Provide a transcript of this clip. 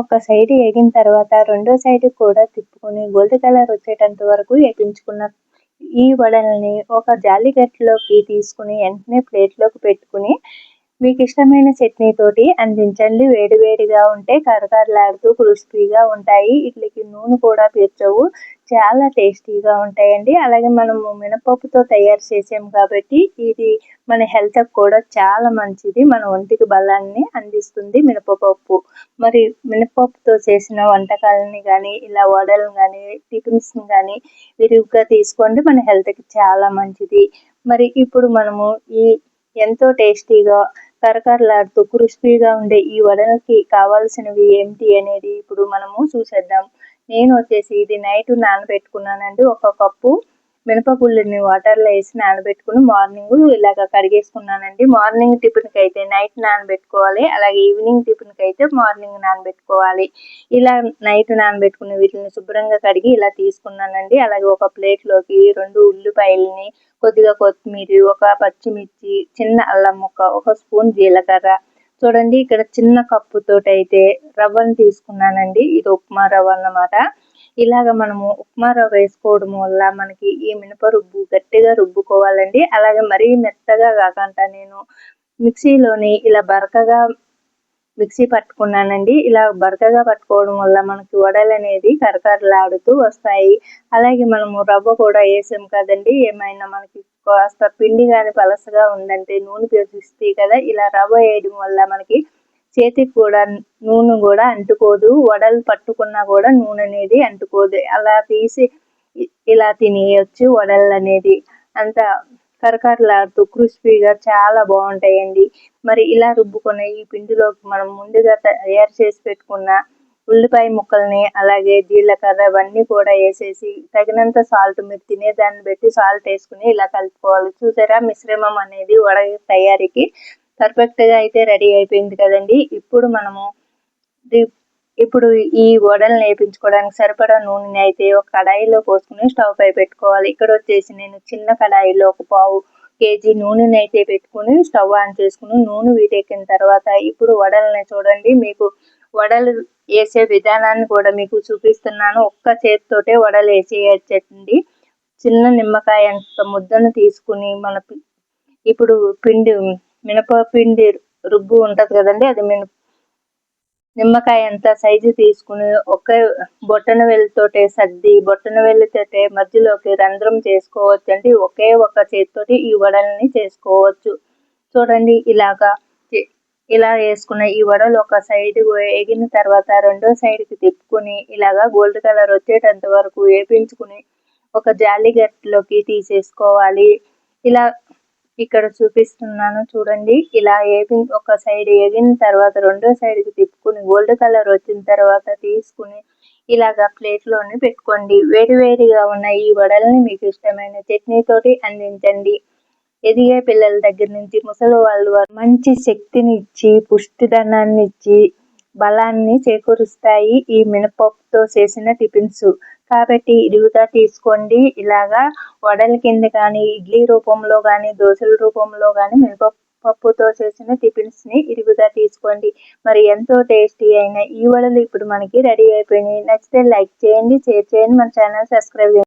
ఒక సైడ్ వేగిన తర్వాత రెండో సైడ్ కూడా తిప్పుకొని గోల్డ్ కలర్ వచ్చేటంత వరకు వేపించుకున్న ఈ వడల్ని ఒక జాలిగట్టులోకి తీసుకుని వెంటనే ప్లేట్లోకి పెట్టుకుని మీకు ఇష్టమైన చట్నీ తోటి అందించండి. వేడివేడిగా ఉంటే కరకరలాడుతూ క్రిస్పీగా ఉంటాయి. వీటికి నూనె కూడా పీల్చవు, చాలా టేస్టీగా ఉంటాయండి. అలాగే మనము మినపప్పుతో తయారు చేసాము కాబట్టి ఇది మన హెల్త్ కూడా చాలా మంచిది. మన ఒంటికి బలాన్ని అందిస్తుంది మినపప్పు. మరి మినపప్పుతో చేసిన వంటకాలని కానీ ఇలా వడలు కానీ టిఫిన్స్ కానీ విరివిగా తీసుకోండి, మన హెల్త్కి చాలా మంచిది. మరి ఇప్పుడు మనము ఈ ఎంతో టేస్టీగా కరకరలాడుతూ క్రిస్పీగా ఉండే ఈ వడలకి కావాల్సినవి ఏమిటి అనేది ఇప్పుడు మనము చూసేద్దాం. నేను వచ్చేసి ఇది నైట్ నానబెట్టుకున్నానండి. ఒక కప్పు మినపగుళ్ళని వాటర్లో వేసి నానబెట్టుకుని మార్నింగ్ ఇలాగ కడిగేసుకున్నానండి. మార్నింగ్ టిఫిన్కి అయితే నైట్ నానబెట్టుకోవాలి, అలాగే ఈవినింగ్ టిఫిన్కి అయితే మార్నింగ్ నానబెట్టుకోవాలి. ఇలా నైట్ నానబెట్టుకుని వీటిని శుభ్రంగా కడిగి ఇలా తీసుకున్నానండి. అలాగే ఒక ప్లేట్లోకి 2 ఉల్లిపాయలని, కొద్దిగా కొత్తిమీర, ఒక పచ్చిమిర్చి, చిన్న అల్లం ముక్క, ఒక స్పూన్ జీలకర్ర. చూడండి ఇక్కడ చిన్న కప్పుతోటి అయితే రవ్వను తీసుకున్నానండి. ఇది ఉప్మా రవ్వ అన్నమాట. ఇలాగ మనము ఉప్మా రవ్వ వేసుకోవడం వల్ల మనకి ఈ మినప రుబ్బు గట్టిగా రుబ్బుకోవాలండి. అలాగే మరీ మెత్తగా కాకుండా నేను మిక్సీలోని ఇలా బరకగా మిక్సీ పట్టుకున్నానండి. ఇలా బరకగా పట్టుకోవడం వల్ల మనకి వడలు అనేది కరకరలాడుతూ వస్తాయి. అలాగే మనము రవ్వ కూడా వేసాం కదండి, ఏమైనా మనకి కాస్త పిండి కానీ పలసగా ఉందంటే నూనె పీల్చుస్తాయి కదా. ఇలా రవ్వ వేయడం వల్ల మనకి చేతికి కూడా నూనె కూడా అంటుకోదు, వడలు పట్టుకున్నా కూడా నూనె అనేది అంటుకోదు. అలా తీసి ఇలా తినేయచ్చు వడలు అనేది. అంత కరకరలాడుతూ క్రిస్పీగా చాలా బాగుంటాయండి. మరి ఇలా రుబ్బుకున్న ఈ పిండిలోకి మనం ముందుగా తయారు చేసి పెట్టుకున్న ఉల్లిపాయ ముక్కల్ని, అలాగే జీలకర్ర ఇవన్నీ కూడా వేసేసి తగినంత సాల్ట్, మీరు తినేదాన్ని బట్టి సాల్ట్ వేసుకుని ఇలా కలుపుకోవాలి. చూసారా, మిశ్రమం అనేది వడ తయారీకి పర్ఫెక్ట్గా అయితే రెడీ అయిపోయింది కదండి. ఇప్పుడు ఈ వడలు వేయించుకోవడానికి సరిపడా నూనెని అయితే ఒక కడాయిలో పోసుకుని స్టవ్ పై పెట్టుకోవాలి. ఇక్కడ వచ్చేసి నేను చిన్న కడాయిలో ఒక పావు కేజీ నూనెని అయితే పెట్టుకుని స్టవ్ ఆన్ చేసుకుని నూనె వీటెక్కిన తర్వాత ఇప్పుడు వడలని చూడండి, మీకు వడలు వేసే విధానాన్ని కూడా మీకు చూపిస్తున్నాను. ఒక్క చేతితోటే వడలు వేసేయచ్చండి. చిన్న నిమ్మకాయ అంత ముద్దను తీసుకుని ఇప్పుడు మినపపిండి రుబ్బు ఉంటుంది కదండి, అది నిమ్మకాయ అంత సైజు తీసుకుని ఒకే బొట్టన వేలితోటే సర్ది బొట్టన వేలితోటే మధ్యలోకి రంధ్రం చేసుకోవచ్చు అండి. ఒకే ఒక చేతితోటి ఈ వడల్ని చేసుకోవచ్చు. చూడండి, ఇలా వేసుకున్న ఈ వడలు ఒక సైడ్ వేగిన తర్వాత రెండో సైడ్కి తిప్పుకుని ఇలాగా గోల్డ్ కలర్ వచ్చేటంత వరకు వేపించుకుని ఒక జాలిగట్టులోకి తీసేసుకోవాలి. ఇలా ఇక్కడ చూపిస్తున్నాను చూడండి. ఇలా ఒక సైడ్ వేగిన తర్వాత రెండో సైడ్కి తిప్పుకుని గోల్డ్ కలర్ వచ్చిన తర్వాత తీసుకుని ఇలాగా ప్లేట్లోని పెట్టుకోండి. వేడివేడిగా ఉన్న ఈ వడల్ని మీకు ఇష్టమైన చట్నీతోటి అందించండి. ఎదిగే పిల్లల దగ్గర నుంచి ముసలి వాళ్ళు మంచి శక్తిని ఇచ్చి, పుష్టిధనాన్ని ఇచ్చి, బలాన్ని చేకూరుస్తాయి ఈ మినపప్పుతో చేసిన టిఫిన్స్. కాబట్టి ఇరుగుతా తీసుకోండి. ఇలాగా వడల కింద కానీ, ఇడ్లీ రూపంలో కానీ, దోశల రూపంలో కానీ మినపప్పుతో చేసిన టిఫిన్స్ని ఇరుగుతా తీసుకోండి. మరి ఎంతో టేస్టీ అయిన ఈ వడలు ఇప్పుడు మనకి రెడీ అయిపోయినాయి. నచ్చితే లైక్ చేయండి, షేర్ చేయండి, మన ఛానల్ సబ్స్క్రైబ్ చేయండి.